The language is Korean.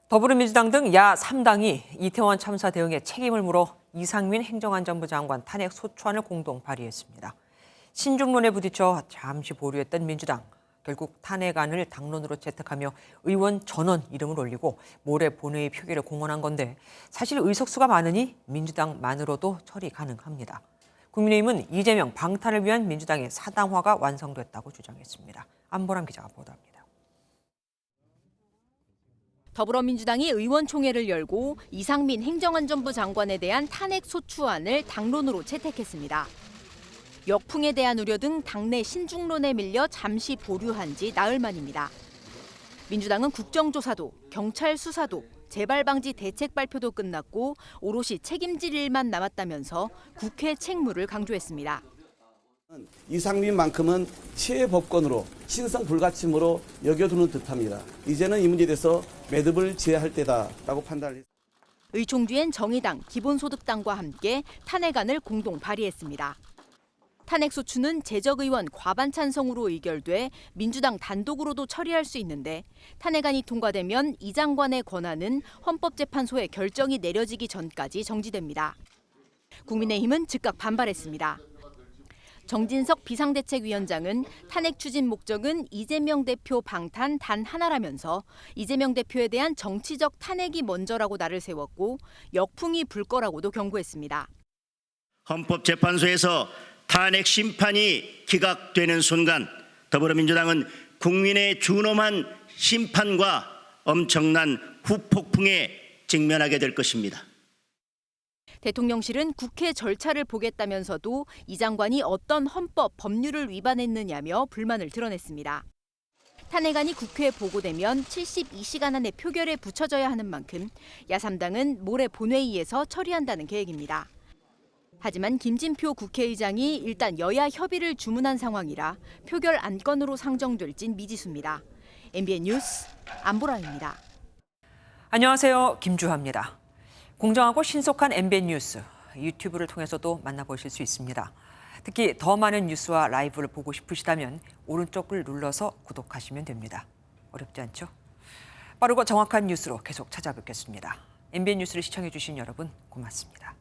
더불어민주당 등 야 3당이 이태원 참사 대응에 책임을 물어 이상민 행정안전부 장관 탄핵 소추안을 공동 발의했습니다. 신중론에 부딪혀 잠시 보류했던 민주당, 결국 탄핵안을 당론으로 채택하며 의원 전원 이름을 올리고 모레 본회의 표결에 공언한 건데 사실 의석수가 많으니 민주당만으로도 처리 가능합니다. 국민의힘은 이재명 방탄을 위한 민주당의 사당화가 완성됐다고 주장했습니다. 안보람 기자가 보도합니다. 더불어민주당이 의원총회를 열고 이상민 행정안전부 장관에 대한 탄핵 소추안을 당론으로 채택했습니다. 역풍에 대한 우려 등 당내 신중론에 밀려 잠시 보류한 지 나흘 만입니다. 민주당은 국정조사도, 경찰 수사도, 재발방지 대책 발표도 끝났고 오롯이 책임질 일만 남았다면서 국회 책무를 강조했습니다. 이상민만큼은 최법권으로 신성 불가침으로 여겨두는 듯합니다. 이제는 이 문제에 대해서 매듭을 지어야 할 때다라고 판단했습니다. 의총 뒤엔 정의당, 기본소득당과 함께 탄핵안을 공동 발의했습니다. 탄핵소추는 재적의원 과반 찬성으로 의결돼 민주당 단독으로도 처리할 수 있는데 탄핵안이 통과되면 이 장관의 권한은 헌법재판소의 결정이 내려지기 전까지 정지됩니다. 국민의힘은 즉각 반발했습니다. 정진석 비상대책위원장은 탄핵 추진 목적은 이재명 대표 방탄 단 하나라면서 이재명 대표에 대한 정치적 탄핵이 먼저라고 날을 세웠고 역풍이 불 거라고도 경고했습니다. 헌법재판소에서 탄핵 심판이 기각되는 순간 더불어민주당은 국민의 준엄한 심판과 엄청난 후폭풍에 직면하게 될 것입니다. 대통령실은 국회 절차를 보겠다면서도 이 장관이 어떤 헌법, 법률을 위반했느냐며 불만을 드러냈습니다. 탄핵안이 국회에 보고되면 72시간 안에 표결에 붙여져야 하는 만큼 야3당은 모레 본회의에서 처리한다는 계획입니다. 하지만 김진표 국회의장이 일단 여야 협의를 주문한 상황이라 표결 안건으로 상정될진 미지수입니다. MBN 뉴스 안보라입니다. 안녕하세요. 김주하입니다. 공정하고 신속한 MBN 뉴스, 유튜브를 통해서도 만나보실 수 있습니다. 특히 더 많은 뉴스와 라이브를 보고 싶으시다면 오른쪽을 눌러서 구독하시면 됩니다. 어렵지 않죠? 빠르고 정확한 뉴스로 계속 찾아뵙겠습니다. MBN 뉴스를 시청해 주신 여러분 고맙습니다.